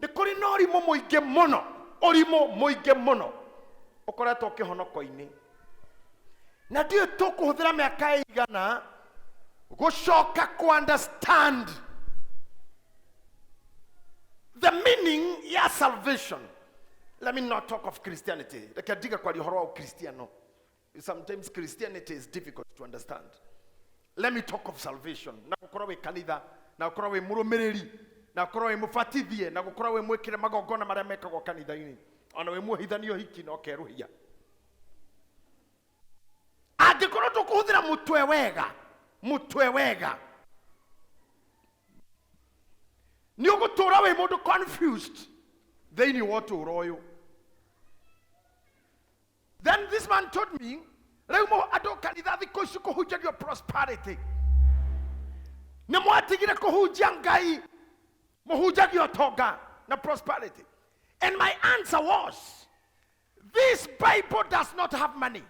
Nĩ kũrĩ na ũrimũ mũingĩ mũno, ũrimũ mũingĩ mũno ũkoretwo kĩhonoko-inĩ. Na ndiũ tũkũhũthĩra mĩaka ĩigana gũcoka ku understand the meaning ya salvation. Let me not talk of Christianity. Reke ndiga kwa ũhoro wa Ukristiano. Sometimes Christianity is difficult to understand. Let me talk of salvation. Na gũkorwo wĩ kanitha, na gũkorwo wĩ mũrũmĩrĩri, na gũkorwo wĩ mũbatithie, na gũkorwo wĩ mwĩkĩre magongona marĩa mekagwo kanitha-inĩ. Ona wĩ muohithanio hiki na ũkerũhia. Angĩkorwo tũkũhũthĩra mũtwe wega, nĩ ũgũtũũra wĩ mũndũ confused thĩinĩ wa ũtũũro ũyũ. Then this man told me, rĩu andũ kanitha thikũ ici kũhunjagio prosperity. Nĩ mwatigire kũhunjia Ngai, mũhunjagio tonga na prosperity. And my answer was, this Bible does not have money.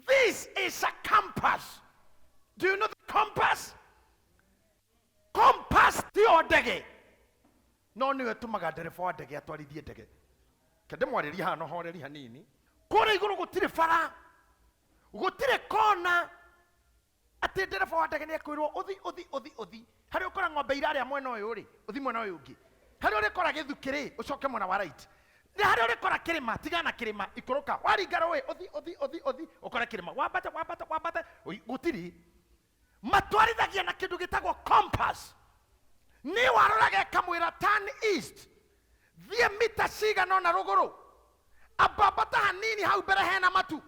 This is a compass. Do you know the compass? Compass tiyo ndege. No niwe tumaga ndereba wa ndege atwarithie ndege. Kende mwarĩria hano horeri hanini. Kũrĩa igũrũ gũtirĩ bara. Gũtirĩ kona. Atĩ ndereba wa ndege nĩekwĩrwo ũthi. Harĩ ũkora ng'ombe irarĩa mwena ũyũ rĩ, ũthi mwena ũyũ ũngĩ. Harĩ ũrĩkora gĩthukĩ ũcoke mwena wa right. Nĩ harĩ ũrĩkora kĩrĩma, tigana kĩrĩma ikũrũka. Waringa rũĩ ũthi ũkora kĩrĩma. Wambate gũtirĩ. Matwarithagia na kĩndũ gĩtagwo compass. Nĩ waroraga kamwĩra turn east. Thiĩ mita cigana ũna rũgũrũ. Ambambata hanini hau mbere hena matu.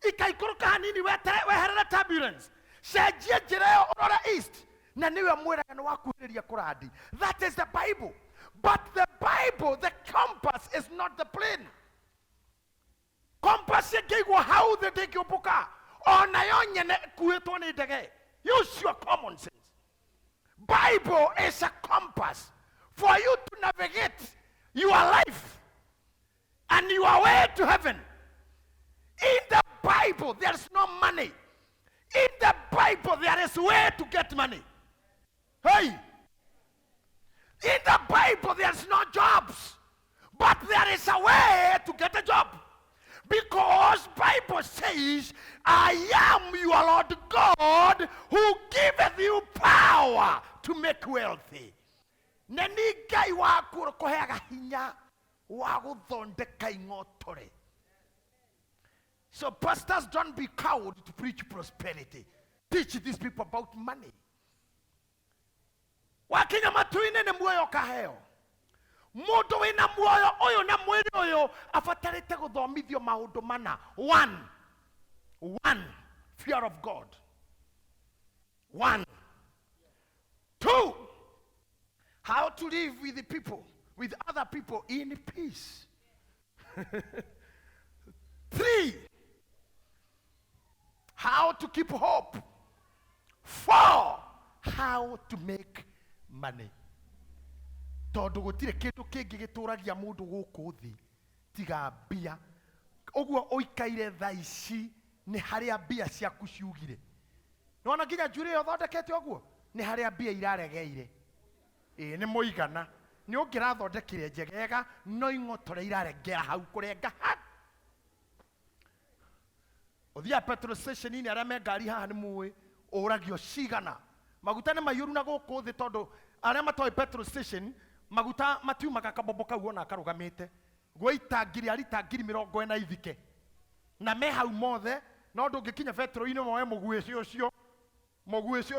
Ikaikũrũka hanini weherere turbulence. Cenjia njĩra ĩyo ũrora east. Na niwe mwĩraga nĩ wakuhĩrĩria kũrandi. That is the Bible. But the Bible, the compass is not the plane. Compass ĩngĩigwo hau thĩ ndĩngĩũmbũka. Ona yo nyene kuĩtwo nĩ ndege. Use your common sense. Bible is a compass for you to navigate your life and your way to heaven. In the Bible, there's no money. In the Bible, there is way to get money. Hey! In the Bible, there's no jobs. But there is a way to get a job. Because Bible says, I am your Lord God who giveth you power to make wealthy. Nani gai wa kuheaga hinya wa guthondeka ing'otore. So pastors, don't be cowed to preach prosperity. Teach these people about money. Wakinya matuine ne muoyo kaheo. Mũndũ wĩna muoyo ũyũ na mwĩrĩ ũyũ abatarĩte gũthomithio maũndũ mana. One, fear of God. 1. 2, how to live with the people, with other people in peace. 3, how to keep hope. 4, how to make money. Tondũ gũtirĩ kĩndũ kĩngĩ gĩtũragia mũndũ gũkũ thĩ tiga mbia. Ũguo ũikaire thaa ici nĩ harĩa mbia ciaku ciugire. Nĩwona nginya njũĩrĩ ĩyo thondekete ũguo nĩ harĩa mbia iraregeire. Nĩ mũigana. Nĩ ũngĩrathondekire njegega no ing'otore irarengera hau kũrenga ha. Ũthiaga petrol station-inĩ arĩa me ngari haha nĩ mũĩ ũragio cigana. Maguta nĩ maiyũru na gũkũ thĩ tondũ arĩa matoĩ petrol station maguta matiumaga kabombo kau ona akarugamite. Gwaita ngiri arita ngiri 40 ithike. Na me hau mothe no ndũngĩkinya petrol-inĩ moe mũguĩci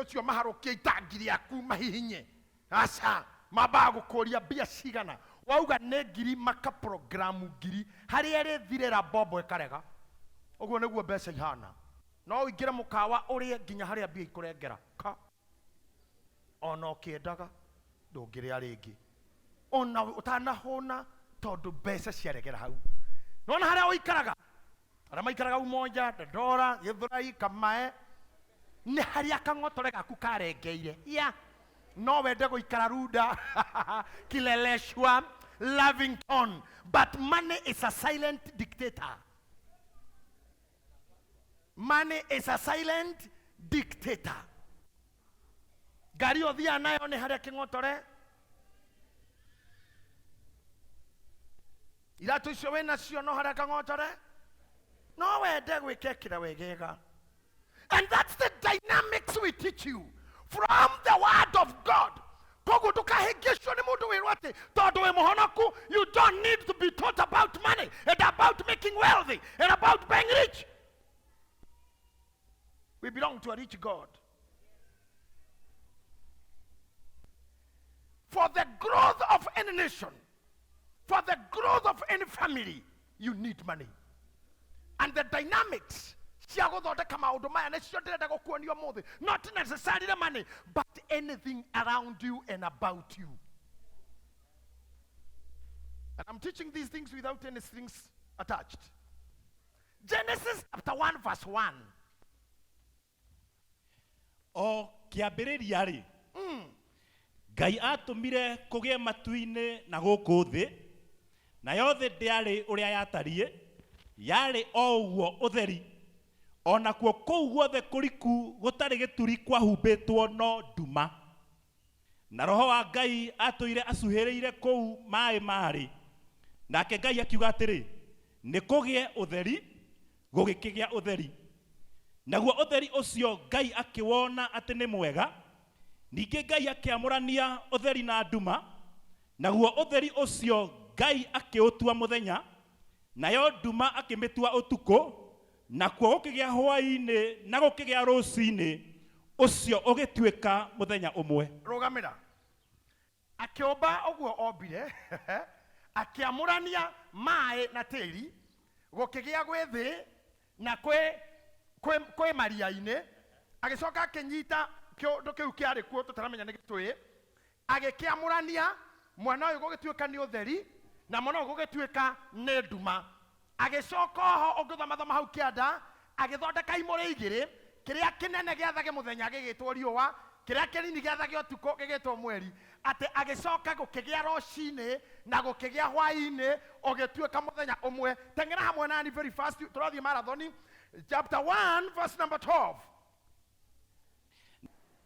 ũcio maharũkie itangiri yaku mahihinye. Aca mamba gũkũria mbia cigana. Wauga nĩ ngiri maka programu ngiri harĩa ĩrĩthirĩra bombo ĩkarega. Ũguo nĩguo mbeca ihana. No ũingĩre mũkawa ũrĩe nginya harĩa mbia ikũrengera. Ona ũkĩendaga ndũngĩrĩa rĩngĩ. Ona ũtanahũna tondũ mbeca ciaregera hau. Nona harĩa ũikaraga. Arĩa maikaraga Umoja, Dandora, Gĩthũrai, Kamae. Nĩ harĩa kang'otore gaku karengeire. No wende gũikara Runda, Kileleshwa, Lavington. But money is a silent dictator. Money is a silent dictator. Gari othia nayo nĩ harĩa kĩng'otore iratu icio wina cio no haraka ng'otore no wende gwikekira wegega. And that's the dynamics we teach you from the word of God. Kogu tukahigishwa ni mundu wirwo ati tondu wi muhonoku, you don't need to be taught about money and about making wealthy and about being rich. We belong to a rich God. For the growth of any nation, for the growth of any family, you need money. And the dynamics, not necessarily the money, but anything around you and about you. And I'm teaching these things without any strings attached. Genesis chapter 1 verse 1. O kiambĩrĩria rĩ, Ngai atũmire kũgĩe matu-inĩ na gũkũ thĩ, na yothe ndĩarĩ ũrĩa yatariĩ, yarĩ o ũguo ũtheri, ona kuo kũu guothe kũriku gũtarĩ gĩturi kwahumbĩtwo no nduma. Na roho wa Ngai atũire acuhĩrĩire kũu maĩ marĩ, nake Ngai akiuga atĩrĩ, nĩ kũgĩe ũtheri, gũgĩkĩgĩa ũtheri. Naguo ũtheri ũcio Ngai akĩwona atĩ nĩ mwega, ningĩ Ngai akĩamũrania ũtheri na nduma, naguo ũtheri ũcio Ngai akĩũtua mũthenya, nayo nduma akĩmĩtua ũtukũ, nakuo gũkĩgĩa hwaĩ-inĩ na gũkĩgĩa rũciinĩ, ũcio ũgĩtuĩka mũthenya ũmwe. Rũgamĩra. Akĩũmba ũguo ombire, akĩamũrania maĩ na tĩri, gũkĩgĩa gwĩ thĩ na kwĩ maria-inĩ, agĩcoka akĩnyita kĩũndũ kĩu kĩarĩ kuo tũtaramenya nĩ gĩtwĩ, agĩkĩamũrania mwena ũyũ gũgĩtuĩka nĩ ũtheri na mwena ũyũ gũgĩtuĩka nĩ nduma. Agĩcoka ho ũngĩthoma hau kĩanda, agĩthondeka imũrĩ igĩrĩ, kĩrĩa kĩnene gĩathage mũthenya gĩgĩtwo riũa, kĩrĩa kĩnini gĩathage ũtukũ gĩgĩtwo mweri. Atĩ agĩcoka gũkĩgĩa rũciinĩ na gũkĩgĩa hwaĩ-inĩ ũgĩtuĩka mũthenya ũmwe. Teng'era hamwe nani very fast, tũrathiĩ marathoni. Chapter 1 verse number 12.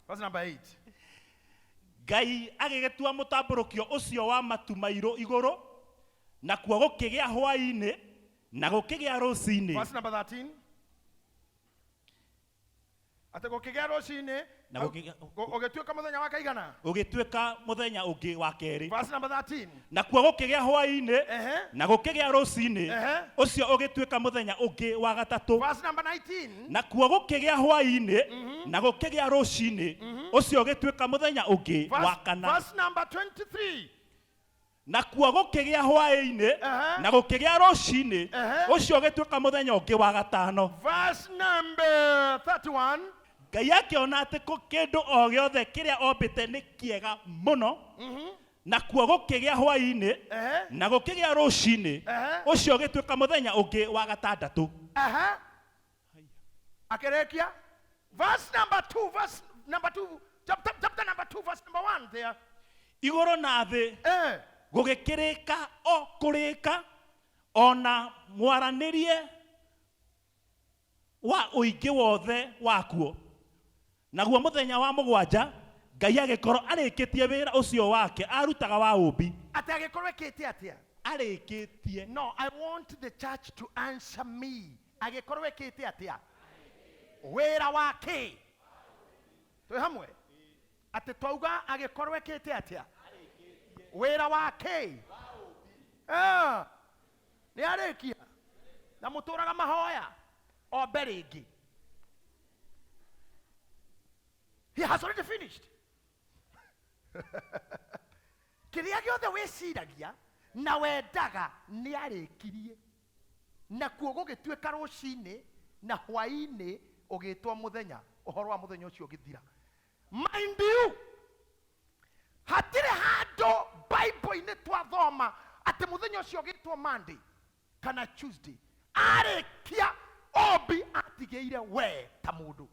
Verse number 8. Ngai agĩgĩtua mũtambũrũkio ũcio wa matu mairũ igũrũ, na kuo gũkĩgĩa hwaĩ-inĩ na gũkĩgĩa rũciinĩ. Verse number 13. Atĩ gũkĩgĩa rũciinĩ na ũgĩtuĩka mũthenya wa kaigana, ũgĩtuĩka mũthenya ũngĩ wa kerĩ. Verse number 13. Na kuo gũkĩgĩa hwaĩ-inĩ na gũkĩgĩa rũciinĩ, ũcio ũgĩtuĩka mũthenya ũngĩ wa gatatũ. Verse number 19. Na kuo gũkĩgĩa hwaĩ-inĩ na gũkĩgĩa rũciinĩ, ũcio ũgĩtuĩka mũthenya ũngĩ wa kana. Verse number 23. Na kuo gũkĩgĩa hwaĩ-inĩ na gũkĩgĩa rũciinĩ, ũcio ũgĩtuĩka mũthenya ũngĩ wa gatano. Verse number 31. Ngai akĩona atĩ kĩndũ o gĩothe kĩrĩa ombĩte nĩ kĩega mũno, na kuo gũkĩgĩa hwaĩ-inĩ na gũkĩgĩa rũciinĩ, ũcio ũgĩtuĩka mũthenya ũngĩ wa gatandatũ. Akĩrĩkia. Verse number 2, chapter number 2, verse number 1 there. Igũrũ na thĩ gũgĩkĩrĩka o kũrĩka, ona mwaranĩrie wa ũingĩ wothe wakuo. Naguo mũthenya wa mũgwanja Ngai agĩkorwo arĩkĩtie wĩra ũcio wake arutaga wa ũmbi. Atĩ agĩkorwo ekĩte atĩa? Arĩkĩtie. No, I want the church to answer me. Agĩkorwo ekĩte atĩa? Wĩra wake. Twĩ hamwe? Atĩ twauga agĩkorwo ekĩte atĩa? Wĩra wake. Nĩ arĩkia. Na mũtũraga mahoya o mbere ĩngĩ. He has already finished. Kĩrĩa gĩothe wĩciragia na wendaga nĩ arĩkirie. Na kuo gũgĩtuĩka rũciinĩ na hwaĩ-inĩ ũgĩtwo mũthenya, ũhoro wa mũthenya ũcio ũgĩthira. Mind you, hatirĩ handũ Bible-inĩ twathoma atĩ mũthenya ũcio ũgĩtwo Monday kana Tuesday. Arĩkia ombi atigĩire we ta mũndũ.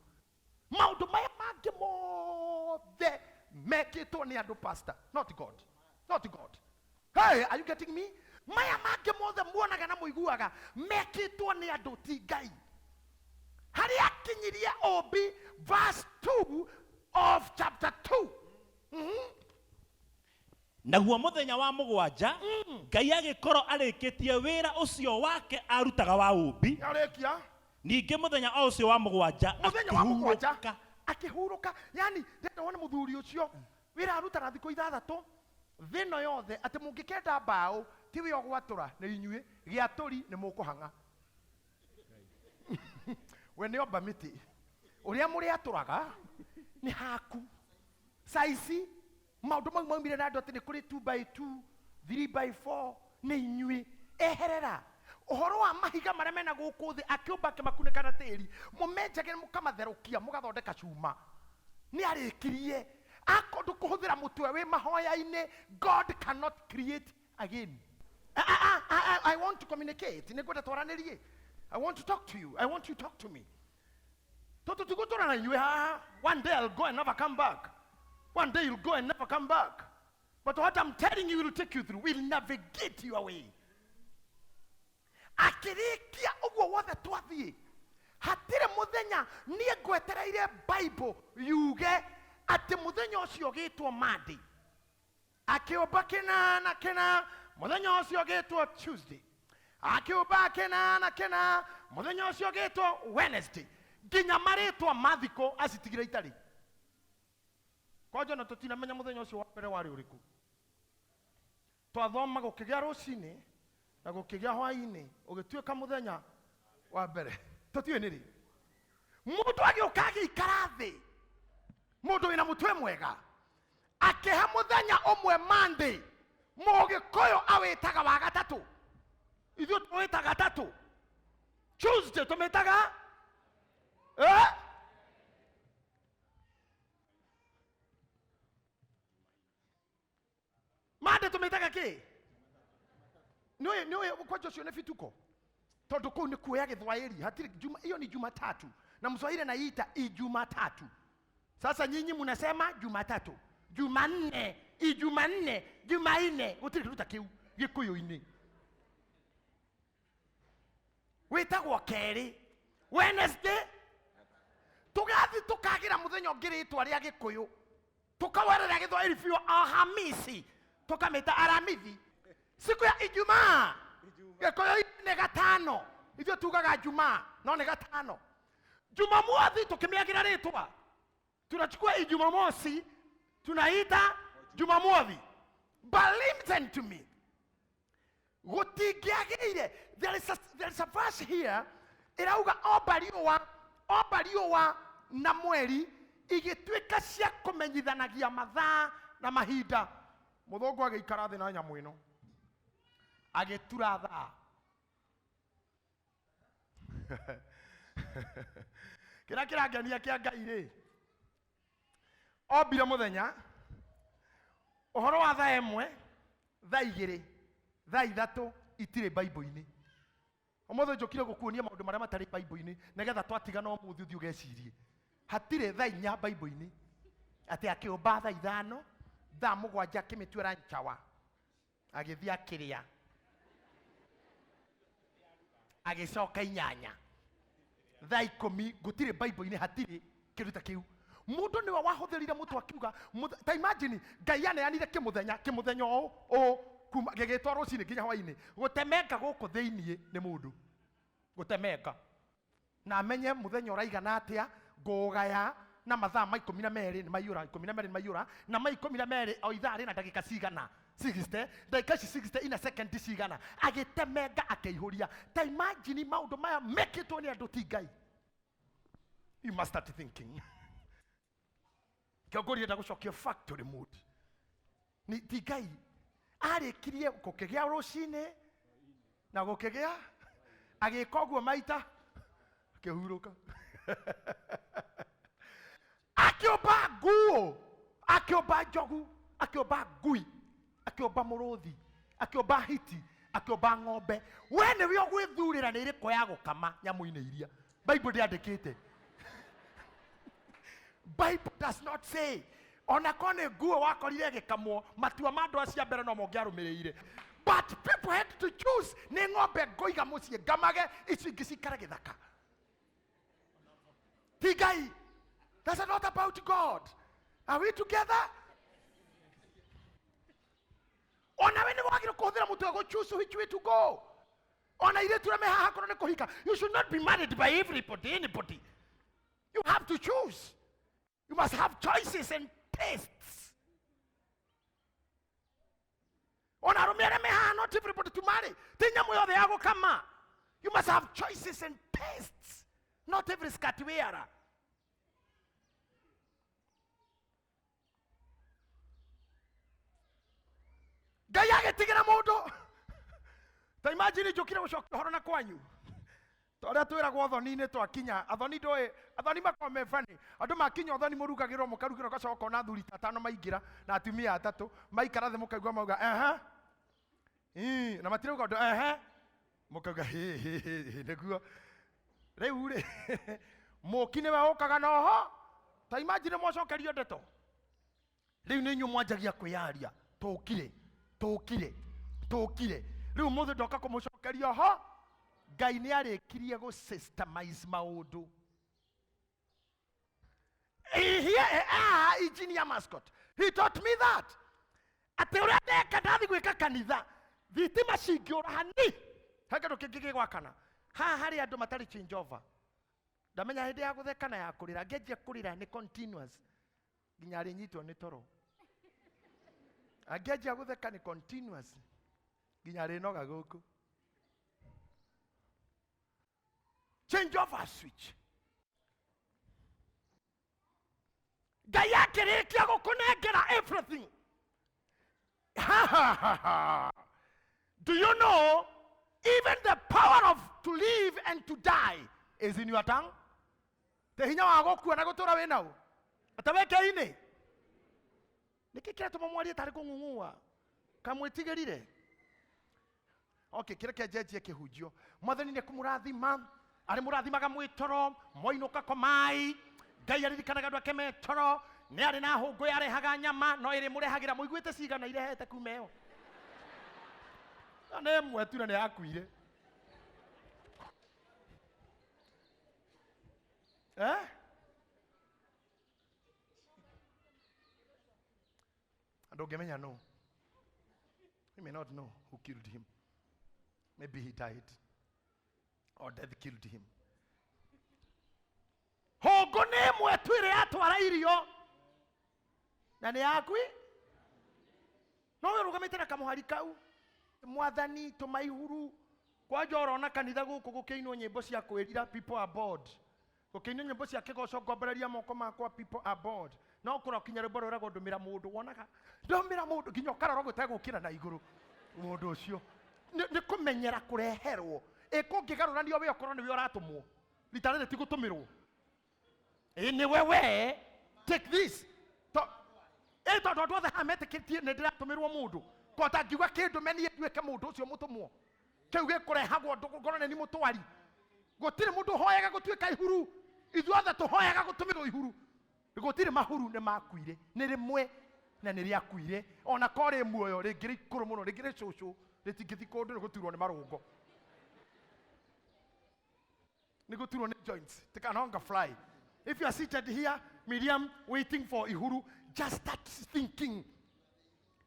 Maundu maya mangĩ mothe mekĩtwo nĩ andũ pastor, not God. Not God. Hey, are you getting me? Maya mangĩ mothe muonaga na mũiguaga mekĩtwo nĩ andũ ti Ngai. Harĩa akinyirie ombi verse 2 of chapter 2. naguo muthenya wa mugwanja Ngai agikorwo arikitie wira ucio wake arutaga wa umbi Arekia. ningi muthenya o ucio wa mugwanja akihuruka yani ndenda wona muthuri ucio wira arutaga thiko ithathatu thino yothe ati mungikenda mbao tiwe ogwatura ni inyue giaturi ni mukuhanga we ni omba miti uria muri aturaga ni haku saizi maundu mau maumire na andu ati ni kuri 2x2 3x4 ni inyue eherera uhoro wa mahiga maria mena guku thi akiumba kimakuneka na tiri mumenjage mukamatherukia mugathondeka cuma ni arikirie akondu kuhuthira mutwe wi mahoya-ini. God cannot create again. I want to communicate. Nigwenda twaranirie. I want to talk to you. I want you to talk to me. Toto tugutura na inyue haha. One day I'll go and never come back. One day you'll go and never come back. But what I'm telling you will take you through. Will navigate your way. Akirikia uguo wothe twathie. Hatire muthenya nie ngwetereire Bible yuge ati muthenya ucio gitwo Monday. Akiumba kina muthenya ucio gitwo Tuesday. Akiumba kina muthenya ucio gitwo Wednesday. Ginya maritwa mathiko acitigira itari. Kwaje na tutinamenya muthenya ucio wa mbere wari uriku. Twathoma gukigia rucini na gukigia hwaini ugituika muthenya wa mbere. Tutiwe niri. Mundu agiukaga ikarathi. Mundu wina mutwe mwega. Akiha muthenya umwe Monday. Mugikoyo awitaga wa gatatu. Ithuĩ twĩtaga gatatu. Tuesday tumĩtaga Monday tumĩtaga kĩ? Nĩũĩ kwa Joshua nĩ fituko. Tondu kũu nĩ kuoya Gĩthwaĩri. Hatiri hiyo ni Jumatatu. Na Mswahili anaita Ijumatatu. Sasa nyinyi mnasema Jumatatu. Jumanne, Ijumanne, Jumaine. Gũtirĩ kĩndũ ta kĩu Gĩkũyũ-inĩ. Wĩtagwo kerĩ. Wednesday tugathi tukagira muthenya ngirĩtwa rĩa Gĩkũyũ. Tukawerera Gĩthwaĩri biũ Alhamisi. Tukamĩta Aramithi. Siku ya Ijumaa. Gĩkũyũ nĩ gatano. Ithuĩ tugaga Jumaa, no nĩ gatano. Jumamosi tukimĩagira rĩtwa. Tunachukua Ijumamosi, tunaita Jumamosi. But listen to me. Gutigiagire, there is a verse here. Irauga obariũa na mweri igituĩka cia kũmenyithanagia mathaa na mahinda. Mũthũngũ agĩikara thĩ na nyamũ ĩno. Agĩtura thaa. Kĩrĩa kĩrangenia kĩa Ngai rĩ. Ombire muthenya. Ũhoro wa thaa ĩmwe, thaa igĩrĩ, thaa ithatũ itirĩ Bible-inĩ. Ũmũthĩ njũkire gũkuonia maũndũ marĩa matarĩ Bible-inĩ nĩgetha twatigana ũmũthĩ ũthiĩ ũgecirie. Hatirĩ thaa inya Bible-inĩ. Atĩ akĩũmba thaa ithano, thaa mũgwanja akĩmĩtuĩra nchawa. Agĩthiĩ akĩrĩa. Agĩcoka inyanya. Thaa ikũmi gũtirĩ Bible-inĩ hatirĩ kĩndũ ta kĩu. Mundu niwe wahũthĩrire mũtu akiuga ta imagine Ngai aneanire kĩmuthenya o kuma gĩgĩtwa rũcinĩ nginya hwainĩ gũtemenga gũkũ thĩinĩ nĩ mũndũ gũtemenga na amenye mũthenya ũraigana atĩa ngũgaya na mathaa ma 12 nĩ maiyũra 12 nĩ maiyũra na ma 12 o ithaa rĩna ndagĩka cigana 60 ndagĩka 60 ina second cigana agĩtemenga akĩihũria ta imagine maũndũ maya mekĩtwo nĩ andũ ti Ngai. You must start thinking. Kĩongori enda gũcokia factory mode. Ni ti Ngai arĩkirie gũkĩgĩa rũcinĩ na gũkĩgĩa agĩka ũguo maita akĩhurũka. Akĩũmba nguo, akĩũmba njogu, akĩũmba ngui, akĩũmba mũrũthi, akĩũmba hiti, akĩũmba ng'ombe. We nĩwe ũgwĩthurĩra nĩ ĩrĩkũ ya gũkama nyamũ-inĩ iria. Bible ndĩandĩkĩte. Bible does not say. Ona kone nguo wakorire gĩkamwo matua ma andũ acia mbere no mongĩarũmĩrĩire. But people had to choose. Nĩ ng'ombe ngoiga mũciĩ ngamage icio ingĩ cikare gĩthaka. Ti Ngai. That's not about God. Are we together? Ona we ni wagire kuhuthira mutu go choose which way to go. Ona ile turame haha kono ne kuhika. You should not be married by anybody. You have to choose. You must have choices and tastes. Ona rumere me haha, not everybody to marry. Tinya moyo de yago kama. You must have choices and tastes. Not every scatweara. Gayage tigera modo. Ta imagine jokira gucoka horona kwanyu. Toria twira gwa thoni-ini twakinya athoni makome fani andu makinya thoni murugagirwo mukarugirwo gacoka na thuri tatano maingira na atumia atatu maikara the mukaigwa mauga na matire uga mukauga niguo riu ri muki ni we ukaga noho ta imagine mwacokerio ndeto riu ni nyu mwanjagia kwiyaria tukire riu muthe ndoka kumucokeria ho Ngai ni arikirie go systemize maundu. Engineer mascot. He taught me that. Ate uria ndeka ndathi gwika kanitha. Thitima cingiura hani. Hagero kingigi gwakana. Ha hari andu matari change over. Ndamenya hindi ya guthekana ya kurira. Ngenjia kurira ni continuous. Nginya ri nyitwo ni toro. Angenjia gutheka ni continuous. Nginya ri noga guku. Change over switch. Gaya kirikia gukunengera everything. Do you know even the power of to live and to die is in your tongue? Tehinya wa gukua na gutura we nau. Ataweke-ini. Niki kira tumamwaria tari kungungua. Kamwitigirire. Okay, kira kiajeje kihujio. Mwathani ni kumurathima. Ari murathimaga mwitoro moinuka komai Ngai aririkanaga andu ake metoro ni ari na hungu yarehaga nyama no iri murehagira muiguite cigana irehete kumeo ane mwetu na ni akuire andu ngemenya no. You may not know who killed him. Maybe he died. Or death killed him. Hongo ne mwetu ire atwara irio. Na ni akwi? No we rugamite na kamuhari kau. Mwathani tumaihuru. Kwa joro na kanitha guku gukiinwo nyimbo cia kwirira people are bored. Gukiinwo nyimbo cia kigoco ngombereria moko makwa people are bored. No kura kinya rwimbo rura gondumira mundu wonaga. Ndomira mundu nginya karoro gutegukira na iguru. Mundu ucio. Ni kumenyera kureherwo. Ekongigaruranio we okorwo ni we uratumwo litarere ti gutumirwo ni wewe take this to ndo othe hametikitie ni ndiratumirwo mundu kota ngiuga kindu meni nduike mundu ucio mutumwo kiu gikurehagwo ngorone ni mutwari gutire mundu hoyaga gutuika ihuru ithuothe tuhoyaga gutumirwo ihuru gutire mahuru ni makuire ni rimwe na ni riakuire ona kore muoyo ringiri ikuru muno ringiri cucu ritingithi kundu guturwo ni marungo Niguturwo ni joints. They can hunger fly. If you are seated here, Miriam, waiting for ihuru, just start thinking.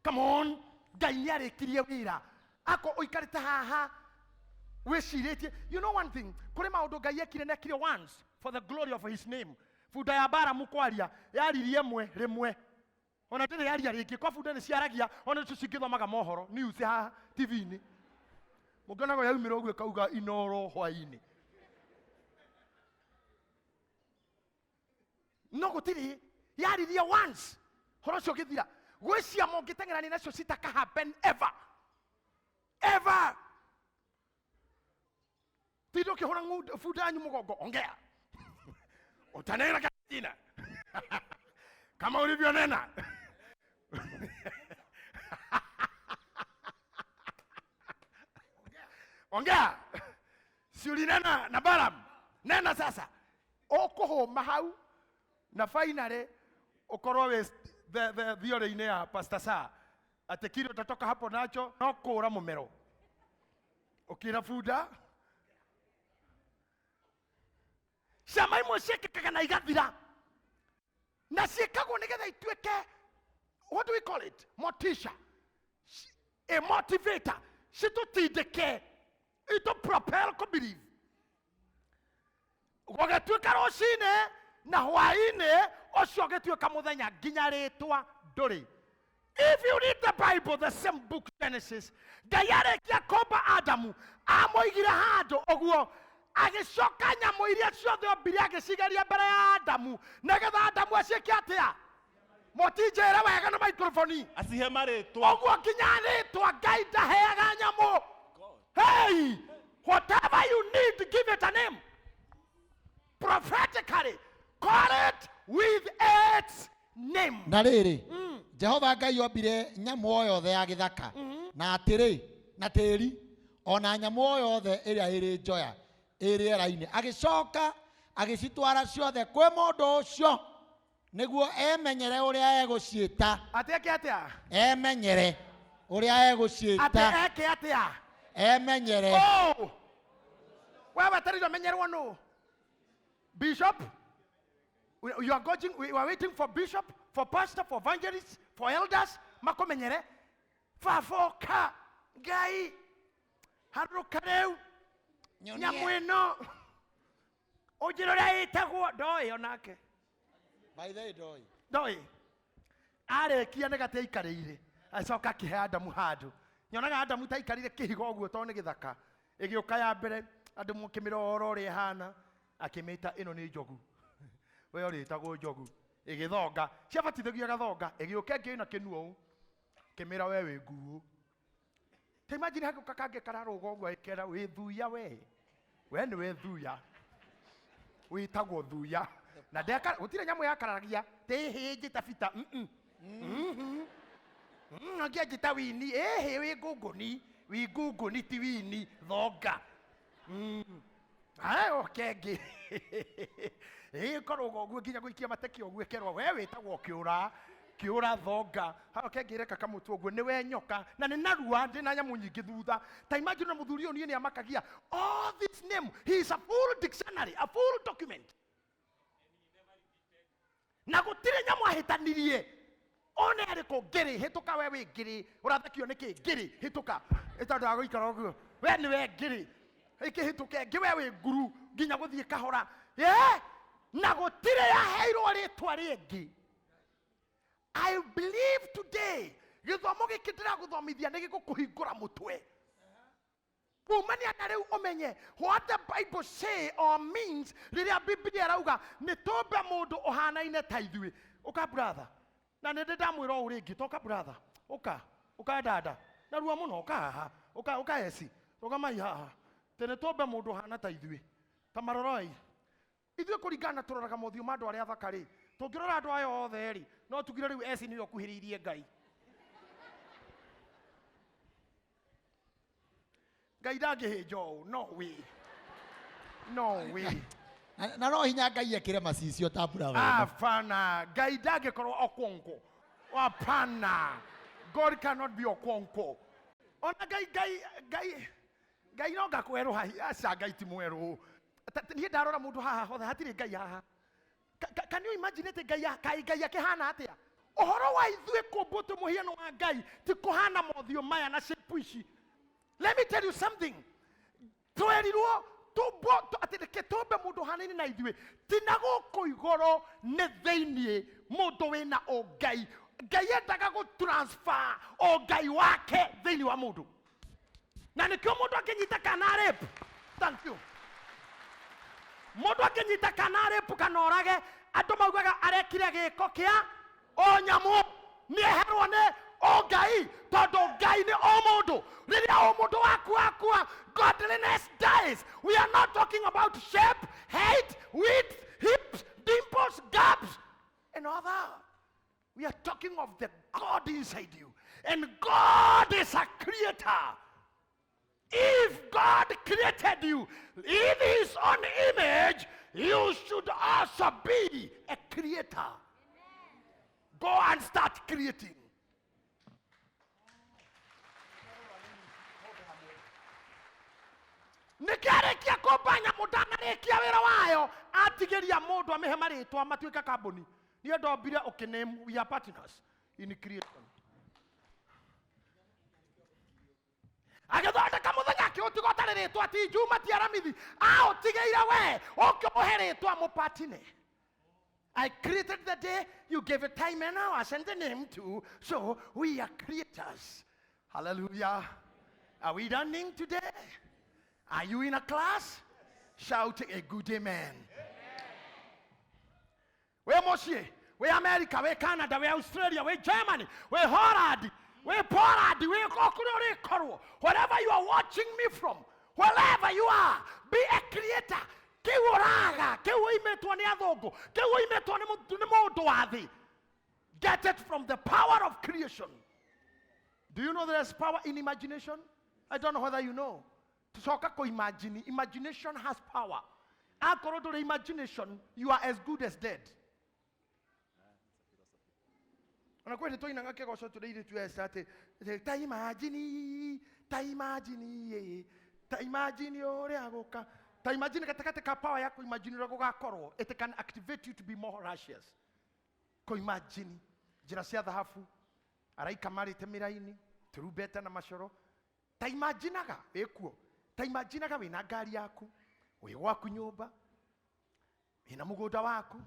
Come on. Ngai ni arikirie wira. Ako oikarite haha. Weshirete. You know one thing. Kure maundu Ngai ekire nekire once for the glory of his name. Fuda ya bara mukwaria. Yaririe mwe rimwe. Ona tene yaria ringi. Kwa fuda ni ciaragia. Ona tucingithomaga mohoro. News haha TV-ini. Mugona go yaumira ogwe kauga inoro hwaini. No gutiri yariria once horo cio githira gwicia mongitengerani nacio sitaka happen ever tido ke hora ngu fuda nyu mugongo ongea utanena katina kama ulivyonena ongea si ulinena na Balaam nena sasa okohoma hau na finally ukorwo we the theory-ini ya Pastor Sa ate kile utatoka hapo nacho no kura mumero ukira fuda shama imwe ciĩkĩkaga na igathira na ciĩkagwo nĩgetha ituĩke what do we call it motisha a motivator. Shito tideke. Ito propel ko believe. Wagetuika rocine na hwaine ocio getuika muthenya nginya ritwa nduri. If you read the Bible, the same book Genesis, Ngai arekia komba Adamu amoigire handu oguo agicoka nyamu iria ciothe ombire agicigeria mbere ya Adamu nigetha Adamu aciike atia motinjire wega na microphone Asihe maritwa. oguo nginya ritwa Ngai ndaheaga nyamu. Hey, whatever you need, give it a name. Prophetically, call it with its name. Na riri Jehova Ngai ombire nyamu o yothe ya githaka na atiri na tiri ona nyamu o yothe iria iri njoya iri era-ini agicoka agicitwara ciothe kwi mundu ucio niguo emenyere uria eguciita Ateke atia? emenyere uria eguciita Ateke atia? emenyere. Oh! Wewe tari menyerwa no. Bishop? You are going, we are waiting for bishop, for pastor, for evangelists, for elders. Mako menyere. Fafoka. Ngai. Harukareu. Nyamweno. Ojirora itagwo doi onake. By the doi. Doi. Arekia negate ikarire. Acoka kihe Adamu handu. Nyonaga Adamu ta ikarire kihigo oguo to ne githaka. Igioka ya mbere andu mukimira oro ri hana akimita ino ni njogu. We ori itagwo njogu. Igithonga. Ciabatithagia gathonga. Igioka ngi na kinuo. Kimira we we nguo. Ta imagine hako kakange kararuga oguo ikera we thuya we. We ni we thuya. We itagwo thuya. Na ndeka utire nyamu ya kararagia. Te hiji tafita. Ngia jita wini we guguni ti wini thoga okenge korugo oguo nginya guikia mateki oguo kerwa we witagwo kiura thoga okenge reka kamutu oguo ni we nyoka na ni narua ndi na nyamu nyingi thutha ta imagine na muthuri oni ni amakagia all this name, he is a full dictionary, a full document na gutire nyamu ahitanirie one ariko ngiri hituka wewe ngiri urathakio niki ngiri hituka itandu agoikara oguo we ni we ngiri iki hituke ngi wewe nguru nginya guthie kahora na gutire yaheirwo ritwa ringi. I believe today githomo giki ndira guthomithia ni gikukuhingura mutwe umania na riu umenye what the Bible say or means riria Biblia rauga ni tumbe mundu ohanaine ta ithui uka brother na nende ndamwira uri ngi toka brother uka dada na ruo muno uka esi rogamai haha tene tombe mundu hana ta ithui ta maroroi ithui kuringana turoraga mothiu mandu aria thakari tungirora andu ayo othe ri no tugire riu esi niyo kuhiriirie Ngai Ngai ndangihinjo no way na no hinya Ngai ekire macicio ta brother afana Ngai ndangikorwo okwonko apana God cannot be okwonko ona Ngai no ngakweru hahi aca Ngai ti mweru ni ndarora mundu haha hothe hatire Ngai haha can you imagine te Ngai akihana atia ohoro wa ithuĩ kũmbũtũ mũhiano wa Ngai ti kũhana mothio maya na shape ici. Let me tell you something. Twerirwo atireke tumbe mundu hanini na ithuĩ ti na gũkũ igũrũ nĩ thĩiniĩ mũndũ wĩna o Ngai. Ngai endaga gũtransfer o Ngai wake thĩiniĩ wa mũndũ na nĩkĩo mũndũ akĩnyita kana rape. Thank you. Mũndũ akĩnyita kana rape kana orage andũ maugaga arekire gĩko kĩa o nyamũ nĩeherwo nĩ o Ngai tondũ Ngai nĩ o mũndũ. Rĩrĩa o mũndũ wakua godliness dies. We are not talking about shape, height, width, hips, dimples, gaps and all that. We are talking of the God inside you. And God is a creator. If God created you in His own image, you should also be a creator. Amen. Go and start creating. Nikiarekia kumbanya mudana rekia wira wayo atigeria mundu amehe maritwa matuika kambuni ni ndombire ukiname we are partners in creation. agithondeka muthenya akiutiga ũtarĩrĩtwo ati Juma ti Aramithi aũtigĩire we ũkĩmũhe mũpatine. I created the day, you gave it time and hours and the name too, so we are creators. Hallelujah. Are we learning today? Are you in a class? Shout a good amen. We Moshi, we America, we Canada, we Australia, we Germany, we Holland, we Poland, we Kokorio, wherever you are watching me from, wherever you are, be a creator. Get it from the power of creation. Do you know there's power in imagination? I don't know whether you know. Imagination has power. According to the imagination, you are as good as dead. And according to imagine katika power yako imagine gũgakorwo, it can activate you to be more righteous. Ko imagine njĩra cia thahabu, araika marĩte mĩraini, turubeta na macoro. Ta imaginaga wĩkuo, ta imaginaga wĩna ngari yaku, wĩ gwaku nyũmba, wĩna mũgũnda waku,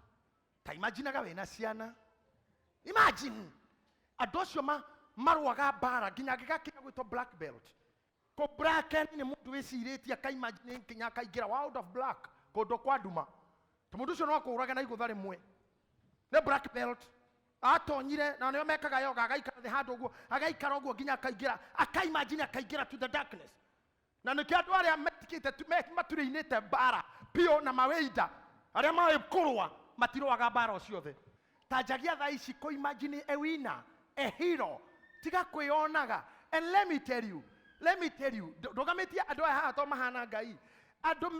ta imaginaga wĩna ciana. Imagine andũ acio marũaga mbara nginya gĩgakinya gwĩtwo black belt. Ko black ni mundu wicirĩtie akaimagine nginya akaingĩra world of black kũndũ kwa nduma. Mũndũ ũcio no akũraga na igũtha rĩmwe. Nĩ black belt. Atonyire na nĩo mekaga yoga agaikara thĩ handũ ũguo, agaikara ũguo nginya akaingĩra, akaimagine akaingĩra to the darkness. Na nĩkĩo andũ arĩa metikĩte maturĩinĩte mbara pio na maweida arĩa maĩ kũrũa matirũaga mbara o ciothe. Ta njagia thaa ici ko imagine a winner, a hero, tiga kwĩonaga. And let me tell you, ndogametia andũ aya haha to mahana Ngai. Andũ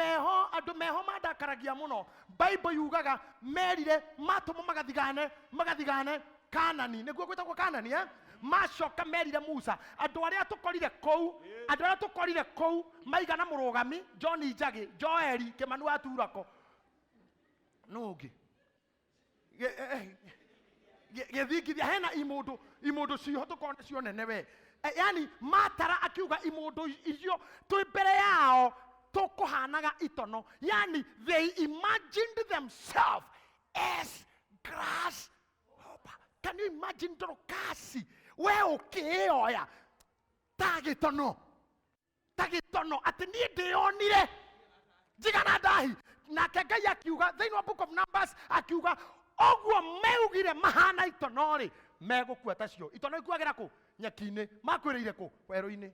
meho madakaragia muno. Bible yugaga merire matomo magathigane Kanani. Nĩguo gwĩtagwo Kanani macoka merire Musa. Andũ arĩa tũkorire kũu maigana mũrũgami, John Njagi, Joeli, Kĩmani wa Turako. Nũngĩ gĩthingithia hena imũndũ ciho tũkona cio nene we. Yani matara akiuga imũndũ icio twĩ mbere yao tũkũhanaga itono. Yani they imagined themselves as grasshopper. Can you imagine Dorokasi we ũkĩoya ta gĩtono atĩ niĩ ndĩonire njigana ndahi. Nake Ngai akiuga thĩinĩ wa book of Numbers akiuga oguo meugire mahana itono rĩ megũkua tacio. Itono ikuagĩra kũ? Nyaki-inĩ. Makwĩrĩire kũ? Werũ-inĩ.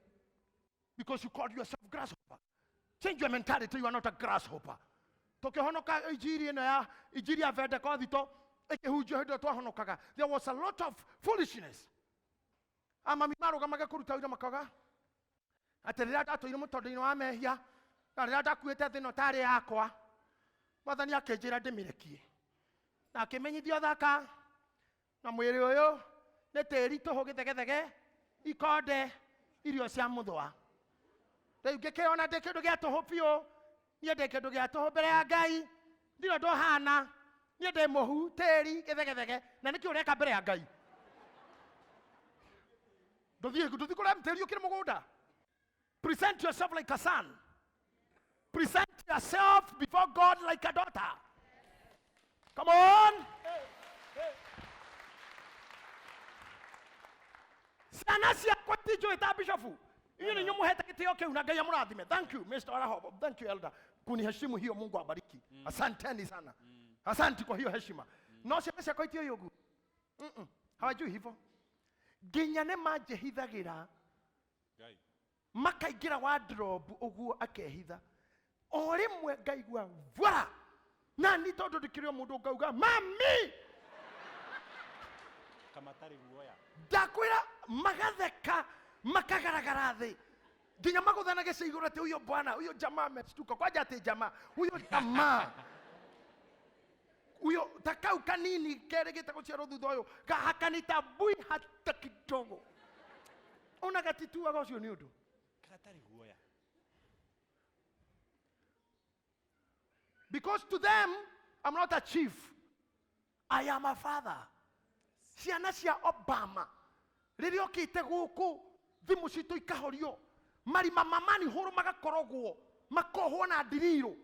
Because you called yourself grasshopper. Change your mentality, you are not a grasshopper. Tũkĩhonoka injiri ĩno ya injiri ya Pentecost ĩkĩhunjio hĩndĩ ĩyo twahonokaga, there was a lot of foolishness. Amami marũgamaga kũruta wĩra makaga atĩ rĩrĩa ndatũire mũtondũ-inĩ wa mehia na rĩrĩa ndakuĩte thĩ ĩno tarĩ yakwa, Mwathani akĩnjĩra ndĩmĩrekie na akĩmenyithio thaka na mwĩrĩ ũyũ nĩ tĩri tũhũ gĩthegethege ikonde irio cia mũthũa. Rĩu ngĩkĩona ndĩ kĩndũ gĩa tũhũ biũ, niĩ ndĩ kĩndũ gĩa tũhũ mbere ya Ngai, ndirĩ ũndũ hana, niĩ ndĩ mũhu tĩri gĩthegethege na nĩkĩ ũreka mbere ya Ngai. Ndũthiĩ kũrĩa tĩri ũkĩrĩ mũgũnda. Present yourself like a son. Present yourself before God like a daughter. Come on. Ciana ciakwa tinjũĩ ta bishofu. Hiyo ni nyumuhete kitio kĩu na Ngai amũrathime. Thank you Mr. Rahab. Thank you Elder. Kuniheshimu hiyo, Mungu abariki. Asanteni sana. Asante kwa hiyo heshima. No ciana ciakwa itio ũguo. Hawajui hivyo. Nginya nĩ manjĩhithagĩra Ngai. Makaingĩra wardrobe ũguo akehitha. O rĩmwe ngaigua vwa. Na ni tondũ ndikĩrĩ mũndũ ngauga mami. Kamatari guoya. Ndakwĩra magatheka makagaragara thĩ. Nginya magũthana gĩcigũra atĩ huyo bwana, huyo jamaa amestuka. Kwaja atĩ jamaa, huyo jamaa. Huyo takau kanini keregeta gũciarwo thutha ũyũ hakanitambui hata kidogo. Ona gatituaga ũcio nĩ ũndũ. Kamatari guoya. Because to them, I'm not a chief. I am a father. Ciana cia Obama. Rĩrĩa okĩte gũkũ thimũ citũ ikahorio. marima mamani horo magakorogwo makohwo na ndiriro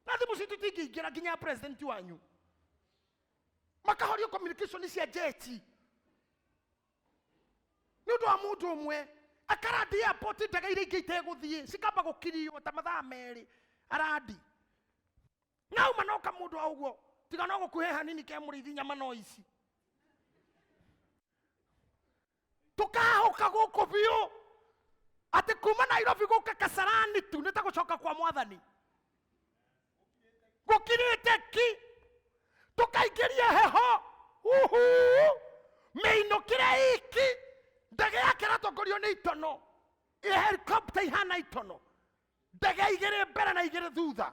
na thimu citu tingiingira nginya president wanyu makahorio communication cia jeti ni undu wa mundu umwe akaradi airport ndege iria ingĩ itegũthiĩ cikamba gũkirio ta mathaa merĩ aradi na uma no kamundu wa ũguo tiga no gũkuhe hanini ke mũrĩithi nyama no ici tukahoka gũkũ biũ ati kuma Nairobi gũka Kasarani tu nĩ ta gũcoka kwa mwathani gũkirĩte ki tukaingĩria heho mĩinũkĩre iki ndege yake ratongorio nĩ itono helicopter ihana itono ndege igĩrĩ mbere na igĩrĩ thutha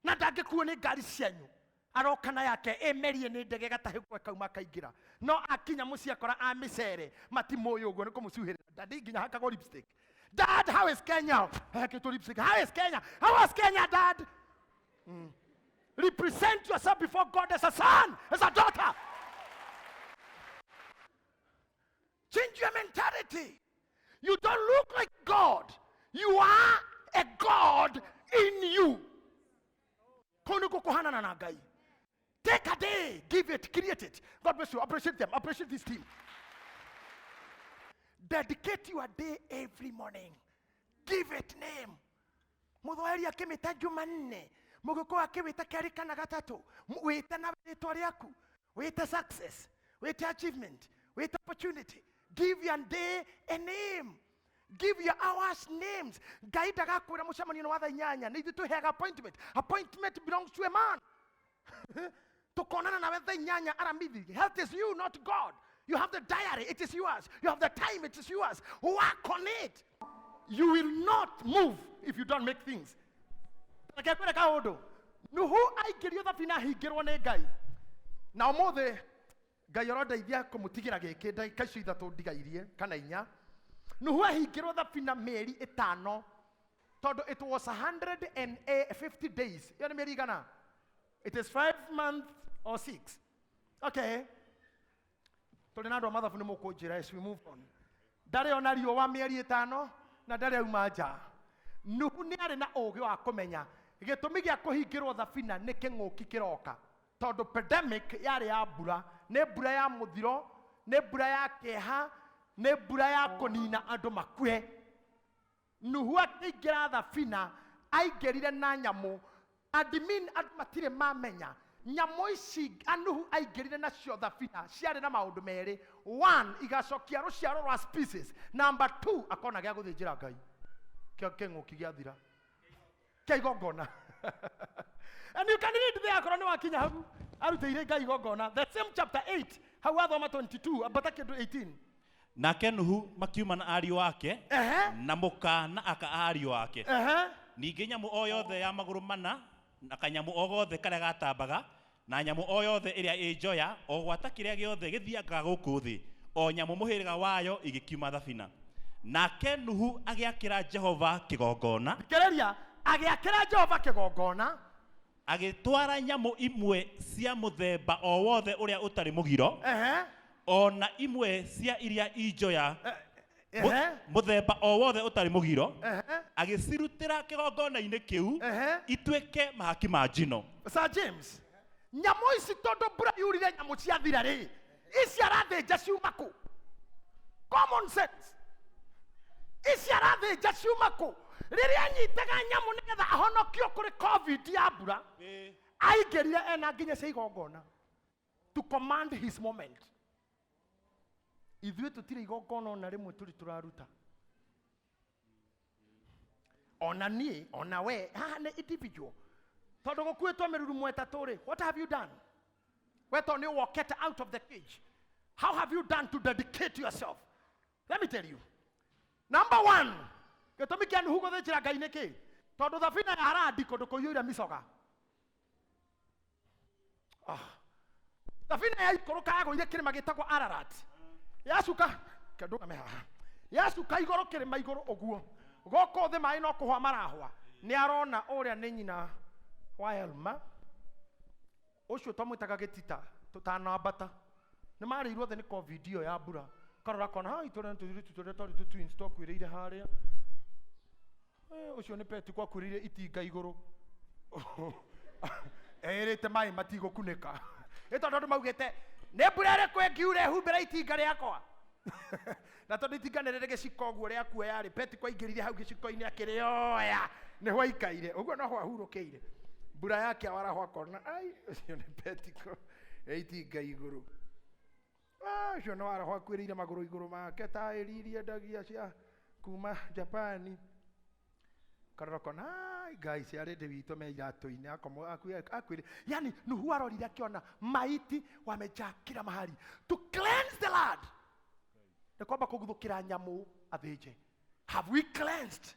na ndangĩkuo nĩ ngari cianyu arokana yake emerie nĩ ndege gatahe kwa kauma kaingĩra no akinya mũciĩ akora amĩcere matimũĩ ũguo nĩ kũmũcuhĩrĩra dadi nginya hakagwo lipstick. Dad, how is Kenya? Lipstick. How is Kenya? How was Kenya, Dad? Represent yourself before God as a son, as a daughter. Change your mentality. You don't look like God. You are a God in you. Take a day, give it, create it. God bless you. Appreciate them. Appreciate this team. Dedicate your day every morning. Give it name. Mudhwari akimita Jumanne. Muguko akimita kerika na gatatu. Wita na rĩtwa rĩaku. Wita success. Wita achievement. Wita opportunity. Give your day a name. Give your hours names. Gaida gakwira mucemanio wa thaa 8. Need to have appointment. Appointment belongs to a man. To konana na thaa 8 aramithi. Health is you, not God. You have the diary, it is yours. You have the time, it is yours. Work on it. You will not move if you don't make things. Nuhu aigerio tha bina hingirwo nĩ Ngai. Na ũmũthĩ Ngai arondeithia kũmũtigira gĩkĩ ndagĩka icio 3 ndigairie kana 4. Nuhu ahingirwo tha bina mĩeri 5 tondũ it was 150 days. Yo nĩ mĩeri igana? It is 5 months or 6. Okay. Tuli na ndo mathabu nĩ mũkũnjĩra as we move on. Ndarĩ ona riũa mĩeri 5 na ndarĩ auma nja. Nuhu nĩ arĩ na ũũgĩ wa kũmenya gĩtũmi gĩa kũhingĩrwo thabina nĩ kĩng'ũki kĩroka. Tondũ pandemic yarĩ ya mbura, nĩ mbura ya mũthiro, nĩ mbura ya kĩeha, nĩ mbura ya kũnina andũ makue. Nuhu akĩingĩra thabina aingĩrire na nyamũ admin andũ matirĩ mamenya. Nyamũ ici Nuhu aingĩrire nacio thabina ciarĩ na maũndũ merĩ. 1, igacokia rũciaro rwa species. Number 2, akona gĩa gũthĩnjĩra Ngai. Kĩng'ũki gĩathira. Kĩa igongona. And you can read there akorwo nĩ wakinya hau. Arutĩire Ngai igongona. The same chapter 8. Hau wathoma 22, ambata kĩndũ 18. Nake Nuhu makiuma na ariũ wake na mũka na aka ariũ wake. Ningĩ nyamũ o yothe ya magũrũ mana na kanyamũ o gothe karĩa gatambaga na nyamũ o yothe ĩrĩa ĩnjoya o gwata kĩrĩa gĩothe gĩthiangaga gũkũ thĩ o nyamũ mũhĩrĩga wayo igĩkiuma thabina. Nake Nuhu agĩakĩra Jehova kĩgongona. Kĩrĩria agĩakĩra Jehova kĩgongona. Agĩtwara nyamũ imwe cia mũthemba o wothe ũrĩa ũtarĩ mũgiro. Ona imwe cia iria injoya. Mũthemba o wothe ũtarĩ mũgiro. Agĩcirutĩra kĩgongona-inĩ kĩu ituĩke mahaki ma njino. Sir James, nyamũ ici tondũ mbura yurire nyamũ ciathira rĩ, ici arathĩnja ciuma kũ? Common sense. Ici arathĩnja ciuma kũ? Rĩrĩa anyitaga nyamũ nĩgetha ahonokio kũrĩ COVID ya mbura, aingĩrire ena nginya cia igongona to command his moment. Ithuĩ tũtirĩ igongona ona rĩmwe tũrĩ tũraruta. Ona niĩ, ona we, haha nĩ individual. Tondũ gũkuĩtwo mĩrurumo ĩtatũ rĩ, what have you done? Wetwo nĩ walkete out of the cage. How have you done to dedicate yourself? Let me tell you. Number 1, gĩtũmi kĩa Nuhu gũthĩnjĩra Ngai nĩ kĩ? Tondũ thabina ya Haradi kũndũ kũiyũire mĩcoga. Thabina ya ikũrũka yagũire kĩrĩma gĩtagwo Ararat. Yacuka, kĩndũ game haha. Yacuka igũrũ kĩrĩma igũrũ ũguo. Gũkũ thĩ maĩ no kũhwa marahwa. Nĩ arona ũrĩa nĩ nyina wa Elma. Ũcio twamwĩtaga Gĩtita tũtanambata. Nĩ marĩirwo thĩ nĩ COVID iyo ya mbura. Karora kona ha itũra twins twakuĩrĩire harĩa. Ucio nĩ Petiko akurire itinga igũrũ. Erĩte maĩ matigũkunĩka. Nĩ tondũ andũ maugĩte nĩ mbura ĩrĩkũ ĩngiura ĩhumbĩre itinga rĩakwa. Na tondũ itinga nĩ rĩrĩ gĩciko ũguo rĩa kuoya-rĩ, Petiko aingĩrire hau gĩciko-inĩ akĩrĩoya. Nĩ hwaikaire. Ũguo no hwahurũkĩire. Mbura yake awaraho akona ai ucio nĩ Petiko itinga igũrũ. Ucio no waraho akwĩrĩire magũrũ igũrũ make taĩri iria ndagia cia kuma Japani. Karokona Ngai ciarĩndĩ witũ me iratũ-inĩ akwĩrĩ. Yani Nuhu arorire akiona maiti wamejaa kila mahali. To cleanse the land. Nĩ kwamba kũguthũkĩra nyamũ athĩnje. Have we cleansed?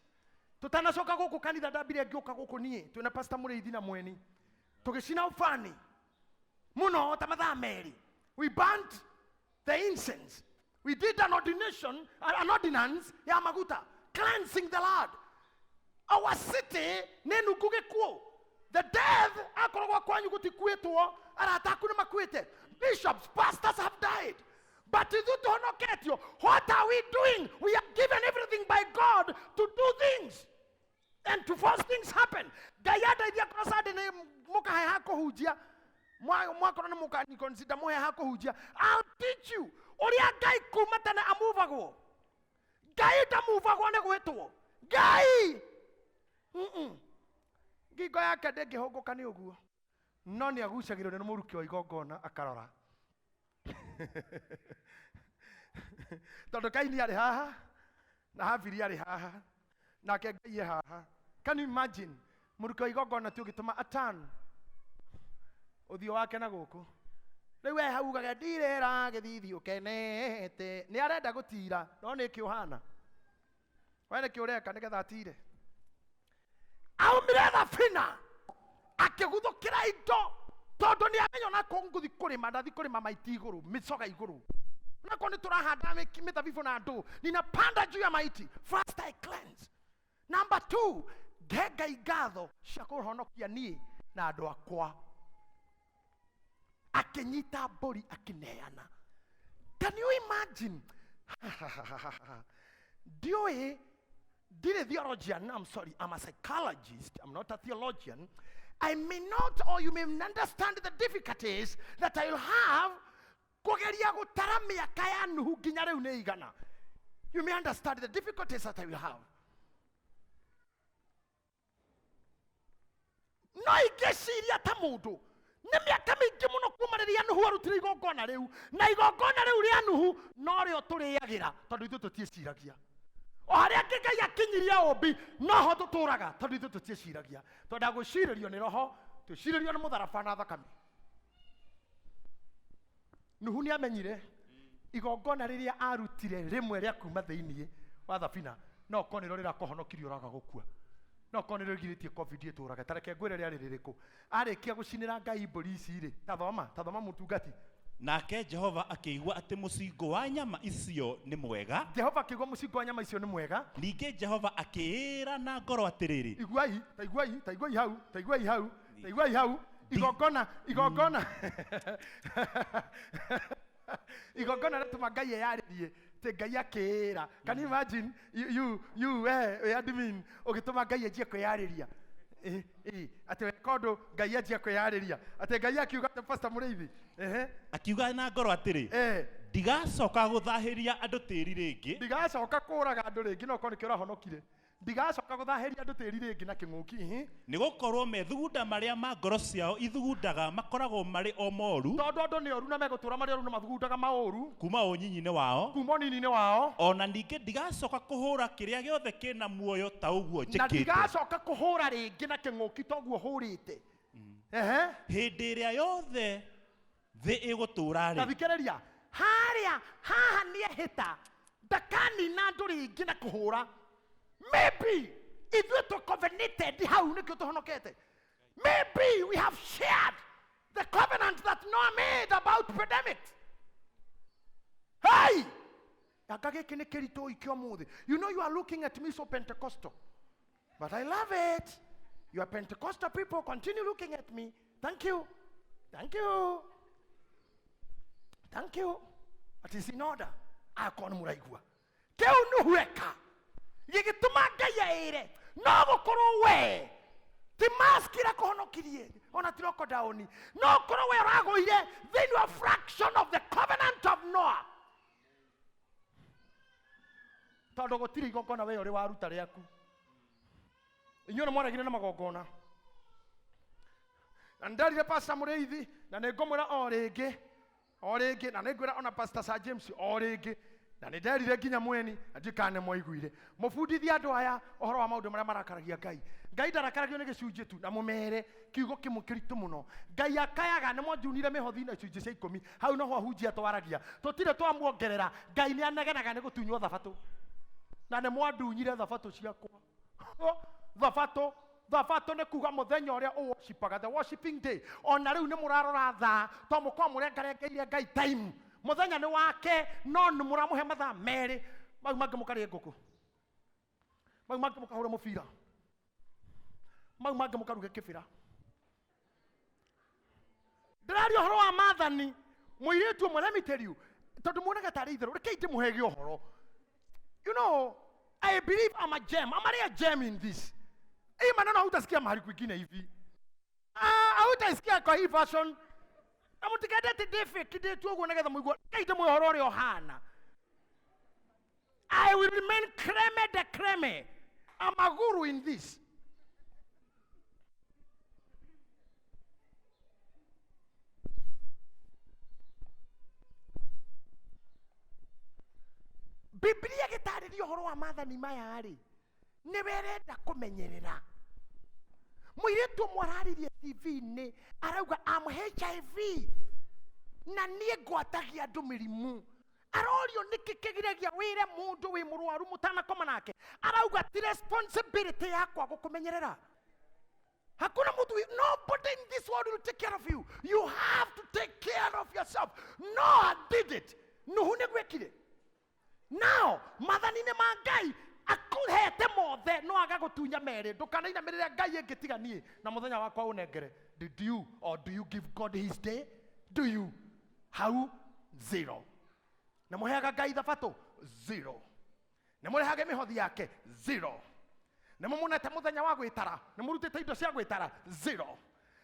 Tutanacoka gũkũ kanitha ndambire ngĩũka gũkũ niĩ. Twĩna Pastor Mũrĩithi na Mweni. Tũgĩcina ũbani. Muno ta mathaa merĩ. We burnt the incense. We did an ordinance ya maguta. Cleansing the land. Our city nenungu gĩkuũ. The death akoragwo kwanyu gũtikuĩtwo. Arata aku nĩ makuĩte. Bishops, pastors have died. But ithuĩ tũhonoketio. What are we doing? We are given everything by God to do things. And to force things happen. Gayada idia krosade ne muka hai hako hujia. Mwakona na muka ni consider muhe hako hujia. I'll teach you. Oria gai kumata na amuvago. Gai ta muvago ne gwetwo. Gai. Gigo yake ndege hogoka ni uguo. No ni agucagirwo ni muruki wa igongona akarora. Tondu Kaini ari haha na Habili ari haha na Ngai haha. Can you imagine muruki wa igongona ti ugituma atan uthio wake na guku. Riu we haugaga ndirera githithi ukenete ni arenda gutira no ni kiuhana. Wene kiureka nigetha atire. Aumire thabina akiguthukira indo tondu ni amenyo na konguthi kurima ndathi kurima maiti iguru micoga iguru. Na koni turahanda mitabibu na andu ninapanda juu ya maiti. First I cleanse. Number 2, gega igatho cia kuhonokia nie na andu akwa. Akinyita mburi akineana. Can you imagine? Theologian, I'm sorry, I'm a psychologist, I'm not a theologian. I may not, or you may understand the difficulties that I will have. You may understand the difficulties that I will have. No igeciria ta mundu ni miaka mingi muno kuma riria Nuhu arutire igongona riu na igongona riu ria Nuhu no rio turiagira tondu ithu tutieciragia o haria Ngai akinyiria ombi no ho tuturaga tondu ithu tutieciragia tondu aguciririo ni roho tuciririo ni mutharaba na thakame. Nuhu ni amenyire igongona riria arutire rimwe ria kuma thiini wa thabina no konero rira kohonokirio raga gukua no konero giritie covid ituraga tareke ngwire ria riririku arikia gucinira Ngai mburi ici ri tathoma mutungati. Nake Jehova akĩigua atĩ mũcingo wa nyama icio nĩ mwega. Jehova akĩigua mũcingo wa nyama icio nĩ mwega. Ningĩ Jehova akĩĩra na ngoro atĩrĩrĩ. Iguai hau. Igongona. Igongona ratuma Ngai eyarĩrie te Ngai akĩĩra. Can you imagine you admin ũgĩtuma Ngai enjie kwĩyarĩria? Ate kondo Ngai enjie kwĩyarĩria. Ate Ngai akiuga te Pastor Mũrĩithi. Akiuga na ngoro atĩrĩ. Ndigacoka gũthahĩria andũ tĩri rĩngĩ. Ndigacoka kũraga andũ rĩngĩ no korwo nĩkĩo ũrahonokire. Ndigacoka gũthahĩria andũ tĩri rĩngĩ na kĩng'ũki. Nĩ gũkorwo methugunda marĩa ma ngoro ciao ithugundaga makoragwo marĩ o moru. Tondũ andũ nĩ oru na megũtũra marĩ oru na mathugundaga maũru. Kuma ũnyinyi-inĩ wao. Kuma ũnini-inĩ wao. Ona ningĩ ndigacoka kũhũra kĩrĩa gĩothe kĩna muoyo ta ũguo njĩkĩte. Na ndigacoka kũhũra rĩngĩ na kĩng'ũki ta ũguo hũrĩte. Hĩndĩ ĩrĩa yothe thĩ ĩgũtũra rĩ. Tathikĩrĩria. Haha nĩ ehĩta. Ndakanina andũ rĩngĩ na kũhũra. Maybe if we to covenanted how nikyo tuhonokete. Maybe we have shared the covenant that Noah made about pandemics. Hey! You know you are looking at me so Pentecostal. But I love it. You are Pentecostal people. Continue looking at me. Thank you. Thank you. Thank you. But it's in order. Akon muraigua. Keu nuhueka. Yigituma Ngai aire no gukorwo we ti mask ira kuhonokirie ona tiroko down no gukorwo we ragoire then you are fraction of the covenant of Noah. Tondu gutiri igongona we uri waruta riaku inyuĩ nĩ mwaragire na magongona na ndarire Pastor Mũrĩithi na nĩngũmwĩra o rĩngĩ na nĩngwĩra ona Pastor Sir James o rĩngĩ na nĩnderire nginya mweni na ndikane mwaiguire mũbundithie andũ aya ũhoro wa maũndũ marĩa marakaragia Ngai ndarakaragio nĩ gĩcunjĩ tu na mũmere kiugo kĩmwe kĩritũ mũno. Ngai akayaga nĩ mwonjunire mĩhothi na icunjĩ cia 10 hau noho ahunjia twaragia tũtirĩ twamuongerera. Ngai nĩ anegenaga nĩ gũtunywo thabatũ na nĩ mwandunyire thabatũ ciakwa. Thabatũ nĩ kuga mũthenya ũrĩa ũworshipaga, the worshiping day. Ona rĩu nĩ mũrarora thaa to mũkorwo mũrengarengeire Ngai time. Mũthenya nĩ wake no nĩ mũramũhe mathaa merĩ. Mau mangĩ mũkarĩe ngũkũ, mau mangĩ mũkahũre mũbira, mau mangĩ mũkaruge kĩbĩra. Ndĩraria ũhoro wa maathani mũirĩtu ũmwe, let me tell you, tondũ muonaga tarĩ itherũ, rekei ndĩmũhege ũhoro. You know, I believe I'm a gem. I'm a gem in this. Hii maneno hutasikia mahali kwingine hivi. Hutasikia kwa hii version. Na mutikadete defe kide tu ugonega da muigwa. Kaite mu horori ohana. I will remain creme de creme. I'm a guru in this. Biblia gĩtarĩria ũhoro wa maathani maya rĩ nĩ werenda kũmenyerera. Mũirĩtu ũmwe araririe TV-inĩ arauga am HIV na niĩ ngwatagia andũ mĩrimũ. Arorio nĩkĩ kĩgiragia wĩre mũndũ wĩ mũrwaru mũtanakoma nake. Arauga ti responsibility yakwa gũkũmenyerera. Hakuna mtu, nobody in this world will take care of you. You have to take care of yourself. Noah did it. Nuhu nĩgwekire. Now, maathani-inĩ ma Ngai akuhete mothe no agagutunya mere ndukanainamirira Ngai engĩtiganie na muthenya wakwa unengere. Did you or do you give God his day? Do you? How? Zero. Na muheaga Ngai thabatũ? Zero. Na murehage mihothi yake? Zero. Na mumunete muthenya wa gwĩtara? Na murutite indo cia gwĩtara? Zero.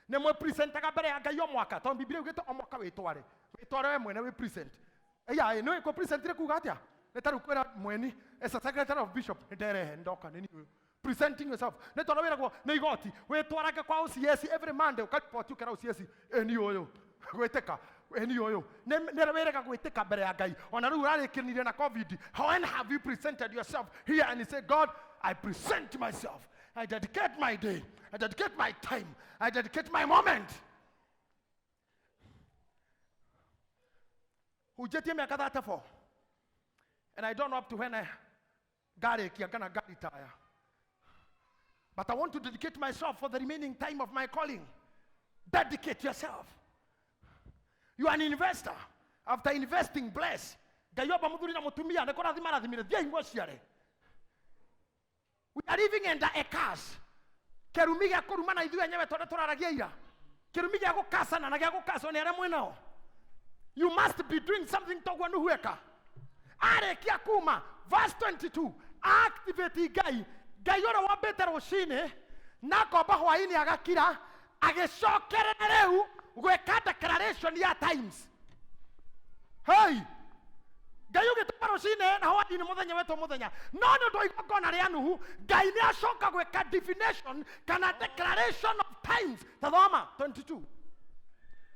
Na mwe presentaga mbere ya Ngai o mwaka? Tondũ Biblia ugĩte o mwaka wĩtware we mwene we present. Aya no iko presentire kuga atia? Netaru kwera mweni as a secretary of bishop ndere ndoka nini presenting yourself netoro wira na igoti we twarage kwa OCS every Monday ukapoti ukera OCS eni oyo gweteka eni oyo nere wira gweteka mbere ya Ngai ona ru urarekinire na COVID. When have you presented yourself here and you say, God, I present myself, I dedicate my day, I dedicate my time, I dedicate my moment. Ujetie miaka 34 and I don't know up to when I got it, I'm gonna retire. But I want to dedicate myself for the remaining time of my calling. Dedicate yourself. You are an investor. After investing, bless. We are living under a curse. Kerumiga kurumana idhu enyewe tore turaragia ira. Kerumiga gukasa na nagia gukasa ni aremwe nao. You must be doing something togwa nuhueka. Arekia kuma verse 22 activate Ngai ora wa betero shine nako bahwaini agakira agicokere reu gweka declaration ya times. Hey, Ngai ugitwaro shine na hwaini muthenya wetu muthenya no ndo igongona ria Nuhu. Ngai ni acoka gweka definition kana declaration of times. Tathoma 22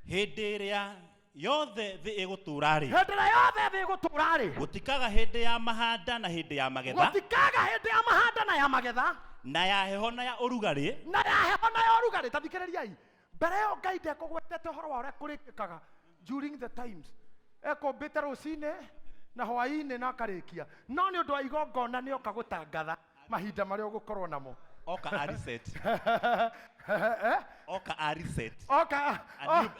hĩndĩ ĩrĩa yothe thĩ ĩgũtũra rĩ, hĩndĩ ĩrĩa yothe thĩ ĩgũtũra rĩ, gũtikaga hĩndĩ ya mahanda na hĩndĩ ya magetha, gũtikaga hĩndĩ ya mahanda na ya magetha, na ya heho na ya ũrugarĩ, na ya heho na ya ũrugarĩ. Tathikĩrĩriai, mbere ĩyo Ngai ndekũgwetete ũhoro wa ũrĩa kũrĩkĩkaga during the times. Ekũmbĩte rũcinĩ na hwaĩ-inĩ na akarĩkia, no nĩ ũndũ wa igongona nĩ oka gũtangatha mahinda marĩa ũgũkorwo namo. Oka reset. oka a reset oka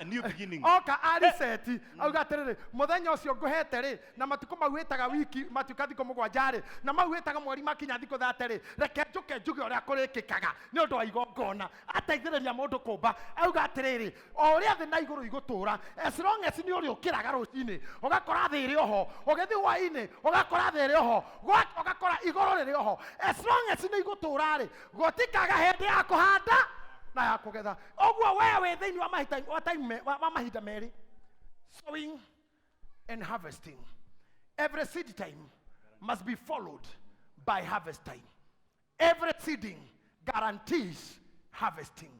a new beginning oka ariseti auga atiriri muthenya ucio nguhete ri na matuko mau witaga wiki matuka thiko mugwanja ri na mau witaga mweri makinya thiko thate ri reke njuge uria kurikikaga ni undu wa igongona ateithiriria mundu kumba auga atiriri o uria thi na iguru igutura as long as ni uri ukiraga rucini ugakora thi iri oho ugithi hwaini ugakora thi iri oho ugakora iguru riri oho as long as ni igutura ri gutikaga hindi ya kuhanda na ya kugetha oguo wewe thiini wa mahinda meri sowing and harvesting. Every seed time must be followed by harvest time. Every seeding guarantees harvesting.